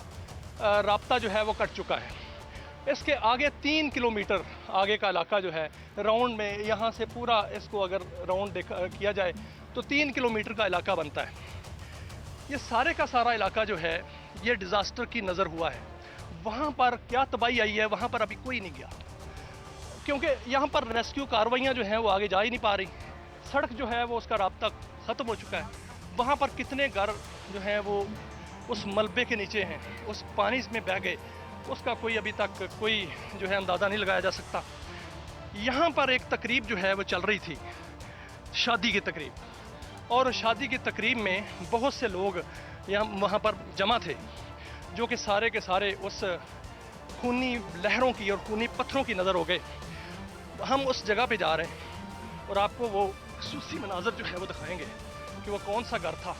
राब्ता जो है वो कट चुका है। इसके आगे 3 किलोमीटर आगे का इलाका जो है राउंड में, यहाँ से पूरा इसको अगर राउंड किया जाए तो 3 किलोमीटर का इलाका बनता है। ये सारे का सारा इलाका जो है ये डिज़ास्टर की नज़र हुआ है। वहाँ पर क्या तबाही आई है वहाँ पर अभी कोई नहीं गया, क्योंकि यहाँ पर रेस्क्यू कार्रवाइयाँ जो हैं वो आगे जा ही नहीं पा रही। सड़क जो है वो उसका राब्ता ख़त्म हो चुका है। वहाँ पर कितने घर जो हैं वो उस मलबे के नीचे हैं, उस पानी में बह गए, उसका कोई अभी तक कोई जो है अंदाज़ा नहीं लगाया जा सकता। यहाँ पर एक तकरीब जो है वो चल रही थी, शादी की तकरीब, और शादी की तकरीब में बहुत से लोग वहाँ पर जमा थे, जो कि सारे के सारे उस खूनी लहरों की और खूनी पत्थरों की नज़र हो गए। हम उस जगह पे जा रहे हैं और आपको वो खसूसी मनाजर जो है वो दिखाएंगे कि वो कौन सा घर था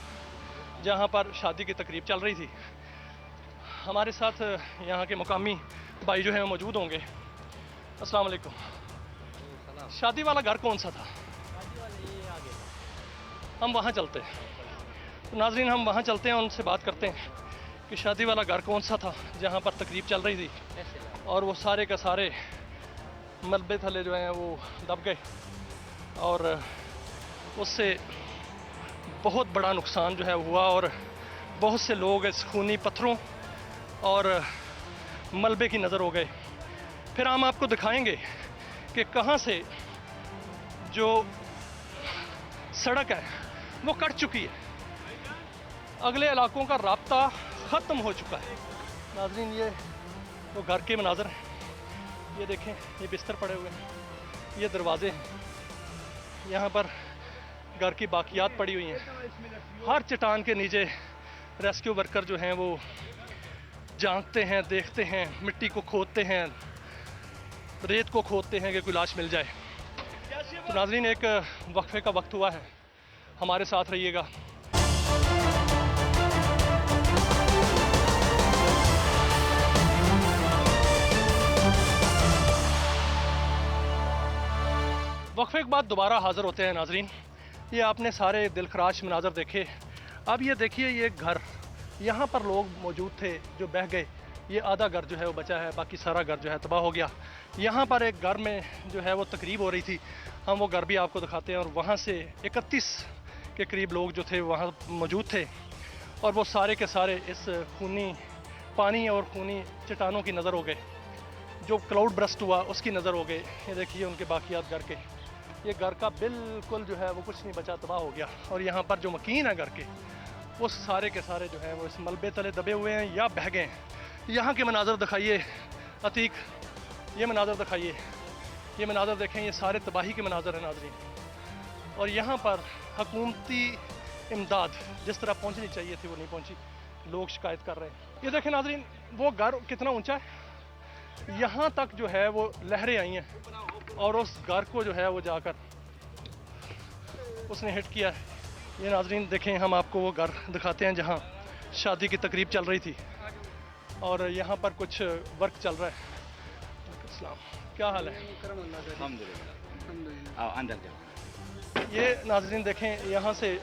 जहाँ पर शादी की तकरीब चल रही थी। हमारे साथ यहाँ के मुकामी भाई जो है वो मौजूद होंगे। अस्सलाम वालेकुम। शादी वाला घर कौन सा था? हम वहाँ चलते हैं। तो नाज़रीन, हम वहाँ चलते हैं, उनसे बात करते हैं कि शादी वाला घर कौन सा था जहाँ पर तकरीब चल रही थी और वो सारे का सारे मलबे थले जो हैं वो दब गए और उससे बहुत बड़ा नुकसान जो है हुआ और बहुत से लोग इस खूनी पत्थरों और मलबे की नज़र हो गए। फिर हम आपको दिखाएंगे कि कहाँ से जो सड़क है वो कट चुकी है, अगले इलाकों का राब्ता ख़त्म हो चुका है। नाज़रीन, ये वो घर के मनाज़र हैं, ये देखें, ये बिस्तर पड़े हुए हैं, ये दरवाजे हैं, यहाँ पर घर की बाकियात पड़ी हुई हैं। हर चट्टान के नीचे रेस्क्यू वर्कर जो हैं वो झांकते हैं, देखते हैं, मिट्टी को खोदते हैं, रेत को खोदते हैं कि कोई लाश मिल जाए। तो नाज़रीन, एक वक्फे का वक्त हुआ है, हमारे साथ रहिएगा। वक्फे के बाद दोबारा हाज़िर होते हैं नाज़रीन। ये आपने सारे दिलखराश मनाज़र देखे। अब ये देखिए, ये घर, यहाँ पर लोग मौजूद थे जो बह गए। ये आधा घर जो है वो बचा है, बाकी सारा घर जो है तबाह हो गया। यहाँ पर एक घर में जो है वो तकरीब हो रही थी, हम वो घर भी आपको दिखाते हैं। और वहाँ से 31 के करीब लोग जो थे वहाँ मौजूद थे, और वो सारे के सारे इस खूनी पानी और खूनी चट्टानों की नज़र हो गए। जो क्लाउड ब्रस्ट हुआ उसकी नज़र हो गए। ये देखिए उनके बाकियात घर के, ये घर का बिल्कुल जो है वो कुछ नहीं बचा, तबाह हो गया। और यहाँ पर जो मकीन है घर के, वो सारे के सारे जो है वो इस मलबे तले दबे हुए हैं या बह गए हैं। यहाँ के मनाज़र दिखाइए अतीक, ये मनाज़र दिखाइए, ये मनाज़र देखें, ये सारे तबाही के मनाज़र हैं नाज़रीन। और यहाँ पर हुकूमती इमदाद जिस तरह पहुँचनी चाहिए थी वो नहीं पहुँची, लोग शिकायत कर रहे हैं। ये देखें नाज़रीन, वो घर कितना ऊंचा है, यहाँ तक जो है वो लहरें आई हैं और उस घर को जो है वो जाकर उसने हिट किया है। ये नाज़रीन देखें, हम आपको वो घर दिखाते हैं जहाँ शादी की तकरीब चल रही थी और यहाँ पर कुछ वर्क चल रहा है। अस्सलाम, क्या हाल है? ये नाज़रीन देखें, यहाँ से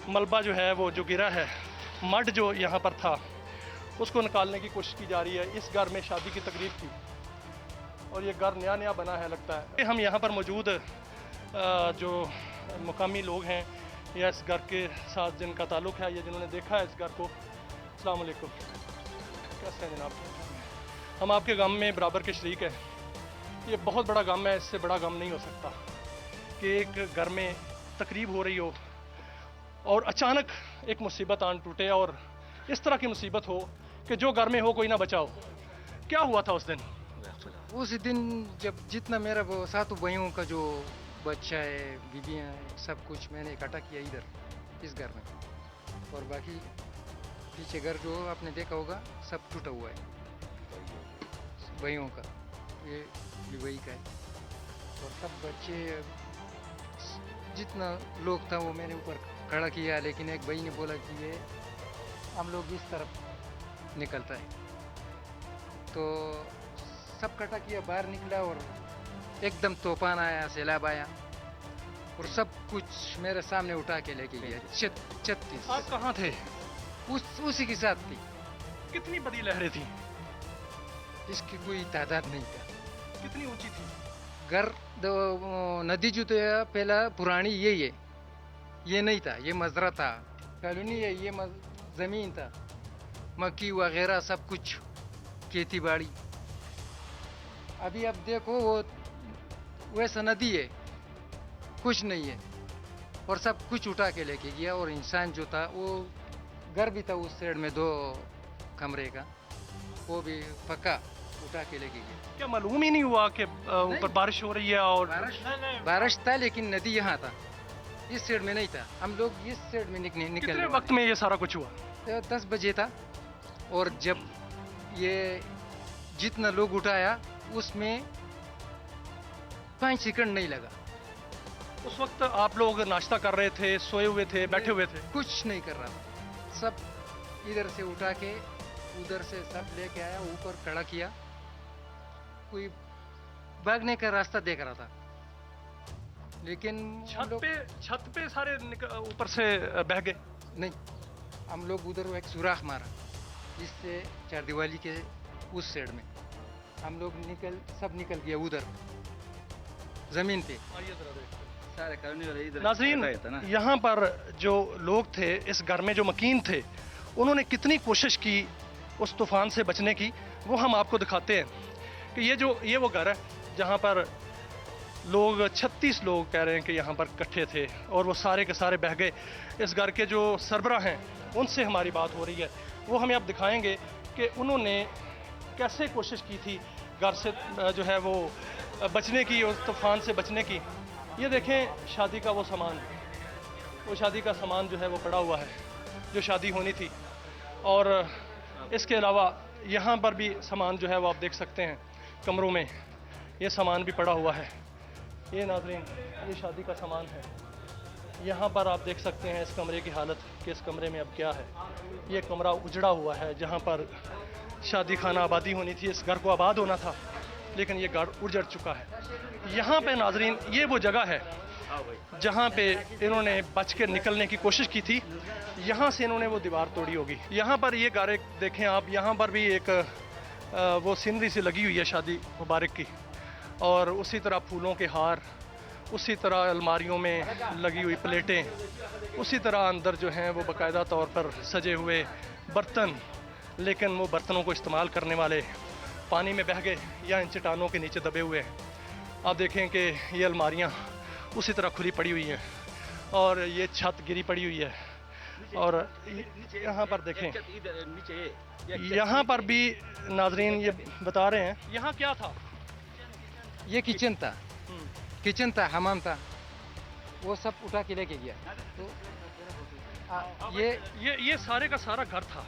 मलबा जो है वो जो गिरा है, मड जो यहाँ पर था उसको निकालने की कोशिश की जा रही है। इस घर में शादी की तकरीब थी और ये घर नया नया बना है लगता है। हम यहाँ पर मौजूद जो मुकामी लोग हैं या इस घर के साथ जिनका ताल्लुक़ है या जिन्होंने देखा है इस घर को, अस्सलाम वालेकुम, कैसे हैं जनाब? हम आपके गम में बराबर के शरीक हैं। ये बहुत बड़ा गम है, इससे बड़ा गम नहीं हो सकता कि एक घर में तकरीब हो रही हो और अचानक एक मुसीबत आन टूटे और इस तरह की मुसीबत हो कि जो घर में हो कोई ना बचाओ। क्या हुआ था उस दिन? उस दिन जब जितना मेरा वो सातों भाइयों का जो बच्चा है, बीबियाँ हैं, सब कुछ मैंने इकट्ठा किया इधर इस घर में, और बाकी पीछे घर जो आपने देखा होगा सब टूटा हुआ है भाइयों का, ये भी वही का है। और सब बच्चे जितना लोग था वो मैंने ऊपर खड़ा किया, लेकिन एक भाई ने बोला कि ये हम लोग इस तरफ निकलता है, तो सब कटा किया, बाहर निकला और एकदम तूफान आया, सैलाब आया और सब कुछ मेरे सामने उठा के लेके गया। 36। आप कहाँ थे? उसी के साथ थी। कितनी बड़ी लहरें थी? इसकी कोई तादाद नहीं था। कितनी ऊंची थी? घर नदी जो तो पहला पुरानी यही है, ये नहीं था, ये मजरा था, कॉलोनी है, ये ज़मीन था, मक्की वगैरह सब कुछ, खेती बाड़ी। अभी अब देखो वो वैसा नदी है, कुछ नहीं है, और सब कुछ उठा के लेके गया। और इंसान जो था वो घर भी था उस साइड में 2 कमरे का, वो भी पक्का उठा के लेके गया। क्या मालूम ही नहीं हुआ कि ऊपर बारिश हो रही है? और बारिश था लेकिन नदी यहाँ था, इस साइड में नहीं था। हम लोग इस साइड में निकल कितने वक्त में ये सारा कुछ हुआ? 10 बजे था, और जब ये जितना लोग उठाया उसमें 5 सेकंड नहीं लगा। उस वक्त आप लोग नाश्ता कर रहे थे, सोए हुए थे, बैठे हुए थे? कुछ नहीं कर रहा था, सब इधर से उठा के उधर से सब लेके आया, ऊपर खड़ा किया, कोई भागने का रास्ता देख रहा था, लेकिन छत पे सारे ऊपर से बह गए? नहीं, हम लोग उधर एक सुराख मारा, इससे चारदीवारी के उस साइड में हम लोग सब निकल गया उधर जमीन पे। नाज़रीन, यहाँ पर जो लोग थे, इस घर में जो मकीन थे, उन्होंने कितनी कोशिश की उस तूफान से बचने की, वो हम आपको दिखाते हैं कि ये वो घर है जहाँ पर लोग 36 लोग कह रहे हैं कि यहाँ पर इकट्ठे थे और वो सारे के सारे बह गए। इस घर के जो सरबराह हैं उनसे हमारी बात हो रही है, वो हमें अब दिखाएंगे कि उन्होंने कैसे कोशिश की थी घर से जो है वो बचने की, उस तूफान से बचने की। ये देखें शादी का वो सामान, वो शादी का सामान जो है वो पड़ा हुआ है, जो शादी होनी थी। और इसके अलावा यहाँ पर भी सामान जो है वो आप देख सकते हैं, कमरों में ये सामान भी पड़ा हुआ है। ये नाज़रीन, ये शादी का सामान है। यहाँ पर आप देख सकते हैं इस कमरे की हालत कि इस कमरे में अब क्या है। ये कमरा उजड़ा हुआ है, जहाँ पर शादी खाना आबादी होनी थी, इस घर को आबाद होना था, लेकिन ये घर उजड़ चुका है। यहाँ पे नाज़रीन, ये वो जगह है जहाँ पे इन्होंने बच के निकलने की कोशिश की थी। यहाँ से इन्होंने वो दीवार तोड़ी होगी। यहाँ पर ये घर एक देखें आप, यहाँ पर भी एक वो सीनरी सी लगी हुई है शादी मुबारक की, और उसी तरह फूलों के हार, उसी तरह अलमारियों में लगी हुई प्लेटें, उसी तरह अंदर जो हैं वो बाकायदा तौर पर सजे हुए बर्तन, लेकिन वो बर्तनों को इस्तेमाल करने वाले पानी में बह गए या इन चट्टानों के नीचे दबे हुए हैं। आप देखें कि ये अलमारियाँ उसी तरह खुली पड़ी हुई हैं और ये छत गिरी पड़ी हुई है। और यहाँ पर देखें, यहाँ पर भी नाजरीन ये बता रहे हैं, यहाँ क्या था? ये किचन था, किचन था, हमाम था, वो सब उठा के लेके गया। तो ये सारे का सारा घर था,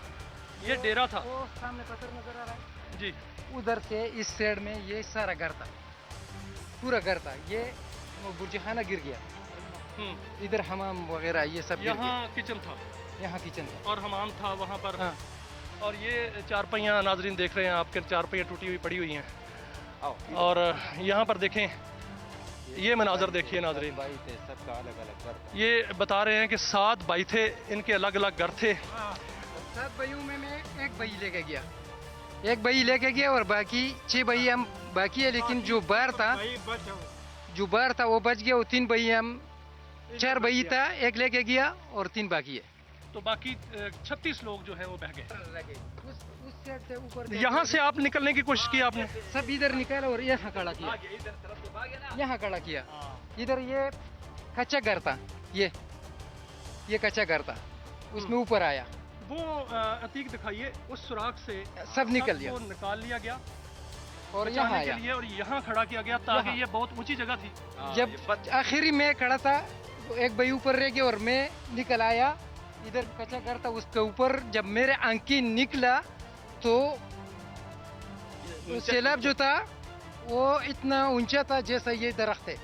ये डेरा था। वो सामने पत्थर नजर आ रहा है जी, उधर से इस साइड में ये सारा घर था, पूरा घर था। ये वो बुर्जखाना गिर गया, इधर हमाम वगैरह ये सब गिर यहाँ किचन था, गया। यहाँ किचन था, और हमाम था वहाँ पर। हाँ। और ये चारपहिया नाजरीन देख रहे हैं आपके, चारपहिया टूटी हुई पड़ी हुई हैं। और यहाँ पर देखें, ये मनाजर देखिए नाजरीन, सबका अलग अलग घर। ये बता रहे हैं कि 7 भाई थे, इनके अलग अलग घर थे। 7 भाइयों में मैं एक भाई लेके गया, एक भाई लेके गया और बाकी 6 भाई हम बाकी है। लेकिन जो बाहर था वो बच गया। वो 3 भाई हम 4 भाई था, एक लेके गया और 3 बाकी है। तो बाकी 36 लोग जो हैं वो बह गए। उस साइड से ऊपर यहाँ से आप निकलने की कोशिश की आपने? सब इधर निकाला और यहाँ खड़ा किया, यहाँ खड़ा किया। इधर ये कच्चा घर था, ये कच्चा घर था, उसमें ऊपर आया। वो अतीक दिखाइए, उस सुराख से सब निकल गया, सबको निकाल लिया गया और यहाँ बचाने के आया। लिए, और यहाँ खड़ा किया गया ताकि यहाँ। ये बहुत ऊंची जगह थी। जब आखिरी में खड़ा था, एक भाई ऊपर रह गया और मैं निकल आया। इधर कच्चा घर था, उसके ऊपर जब मेरे आंखी निकला तो सैलाब जो था वो इतना ऊंचा था जैसा ये दरख्त है,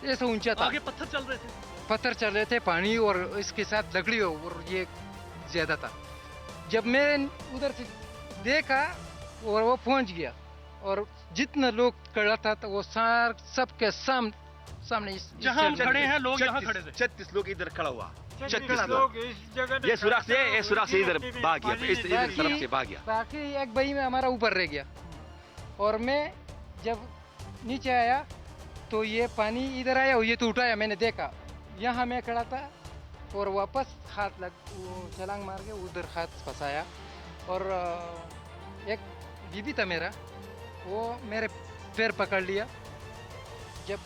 ऐसा ऊंचा था। आगे पत्थर चल रहे थे। पत्थर चल रहे थे, पानी और इसके साथ लकड़ी और ये ज्यादा था। जब मैं उधर से देखा और वो पहुंच गया, और जितना लोग खड़ा था तो वो सबके सामने जहाँ हम खड़े हैं लोग यहाँ खड़े थे। 36 लोग इधर खड़ा हुआ, 36 लोग इस जगह। ये सुराख से इधर भाग गया, इस तरफ से भाग गया। बाकी एक भाई में हमारा ऊपर रह गया। और मैं जब नीचे आया तो ये पानी इधर आया और ये तो उठाया, मैंने देखा। यहाँ मैं खड़ा था और वापस वो छलांग मार के उधर हाथ फंसाया। और एक बीबी था मेरा, वो मेरे पैर पकड़ लिया। जब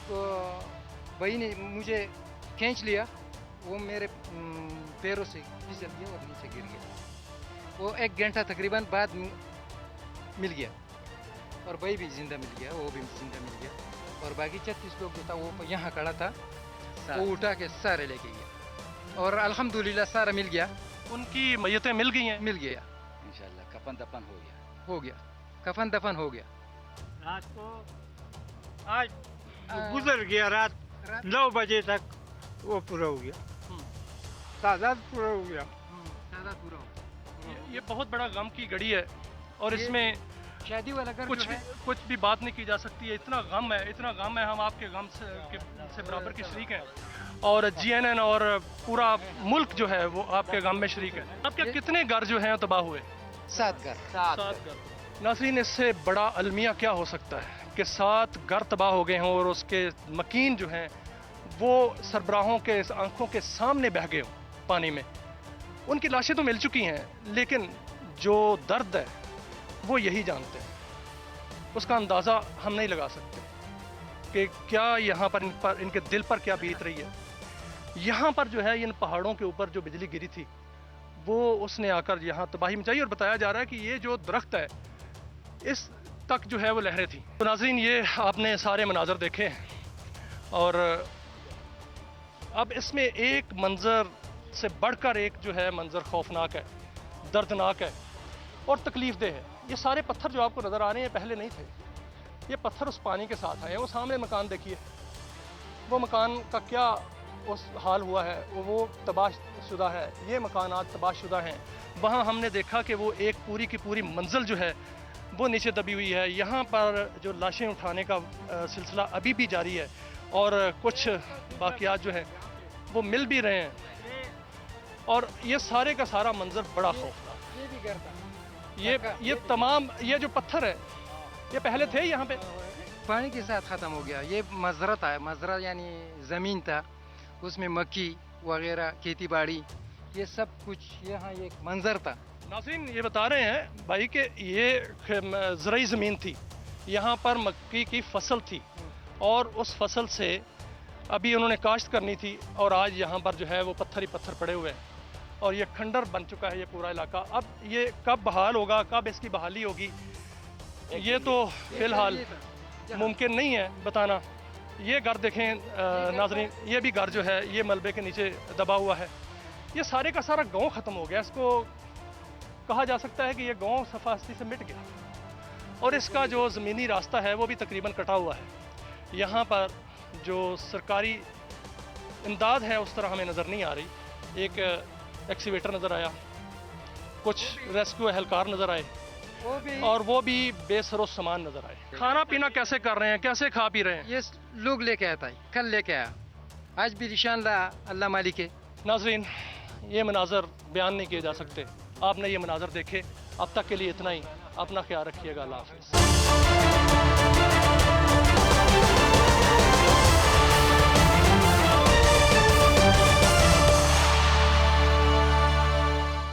भाई ने मुझे खींच लिया, वो मेरे पैरों से फिसल गया और नीचे गिर गया। वो 1 घंटा तकरीबन बाद मिल गया, और भाई भी जिंदा मिल गया, वो भी जिंदा मिल गया। और बाकी 36 लोग जो था वो यहाँ खड़ा था, वो उठा के सारे लेके गया और अल्हम्दुलिल्लाह सारा मिल गया। उनकी मैयतें मिल गई हैं? मिल गया इंशाल्लाह कफन दफन हो गया, कफन दफन हो गया। रात को आज गुजर गया, रात 9 बजे तक वो पूरा हो गया, तादाद पूरा हो गया। ये बहुत बड़ा गम की घड़ी है, और इसमें शादी वाला घर जो है, कुछ भी बात नहीं की जा सकती है। इतना गम है, इतना गम है, हम आपके गम से बराबर के शरीक हैं। और GNN और पूरा मुल्क जो है वो आपके गम में शरीक है। आपके कितने घर जो हैं तबाह हुए? 7 घर। 7 घर। नाज़रीन, इससे बड़ा अलमिया क्या हो सकता है कि 7 घर तबाह हो गए हों और उसके मकीन जो हैं वो सरबराहों के आंखों के सामने बह गए हों पानी में। उनकी लाशें तो मिल चुकी हैं, लेकिन जो दर्द है वो यही जानते हैं। उसका अंदाज़ा हम नहीं लगा सकते कि क्या यहाँ पर इनके दिल पर क्या बीत रही है। यहाँ पर जो है, इन पहाड़ों के ऊपर जो बिजली गिरी थी वो उसने आकर यहाँ तबाही मचाई, और बताया जा रहा है कि ये जो दरख्त है इस तक जो है वो लहरें थी। तो नाज़रीन, ये आपने सारे मनाजर देखे, और अब इसमें एक मंज़र से बढ़कर एक जो है मंज़र खौफनाक है, दर्दनाक है और तकलीफ़देह है। ये सारे पत्थर जो आपको नज़र आ रहे हैं पहले नहीं थे, ये पत्थर उस पानी के साथ आए हैं। वो सामने मकान देखिए, वो मकान का क्या उस हाल हुआ है, वो तबाहशुदा है। ये मकान आज तबाहशुदा हैं। वहाँ हमने देखा कि वो एक पूरी की पूरी मंजिल जो है वो नीचे दबी हुई है। यहाँ पर जो लाशें उठाने का सिलसिला अभी भी जारी है और कुछ बाकियात जो है वो मिल भी रहे हैं। और ये सारे का सारा मंजर बड़ा खौफनाक। ये तमाम ये जो पत्थर है ये पहले थे यहाँ पे, पानी के साथ ख़त्म हो गया। ये मजरा था, मजरा यानी ज़मीन था, उसमें मक्की वगैरह खेती बाड़ी ये सब कुछ यहाँ एक मंजर था। नाज़रीन ये बता रहे हैं भाई कि ये ज़राई ज़मीन थी, यहाँ पर मक्की की फसल थी और उस फसल से अभी उन्होंने काश्त करनी थी और आज यहाँ पर जो है वो पत्थर ही पत्थर पड़े हुए हैं और ये खंडर बन चुका है ये पूरा इलाका। अब ये कब बहाल होगा, कब इसकी बहाली होगी, ये तो फ़िलहाल मुमकिन नहीं है बताना। ये घर देखें नाज़रीन, ये भी घर जो है ये मलबे के नीचे दबा हुआ है। ये सारे का सारा गांव ख़त्म हो गया। इसको कहा जा सकता है कि ये गांव सफास्ती से मिट गया और इसका जो ज़मीनी रास्ता है वो भी तकरीबन कटा हुआ है। यहाँ पर जो सरकारी इमदाद है उस तरह हमें नज़र नहीं आ रही। एक एक्सीवेटर नज़र आया, कुछ रेस्क्यू एहलकार नज़र आए और वो भी बेसरो सामान नज़र आए। खाना पीना कैसे कर रहे हैं, कैसे खा पी रहे हैं? ये लोग लेके आता है, कल लेके आया, आज भी निशान ला अल्लाह मालिक है। नाज़रीन ये मनाजर बयान नहीं किए जा सकते। आपने ये मनाजर देखे। अब तक के लिए इतना ही। अपना ख्याल रखिएगा। अल्लाह हाफ़िज़।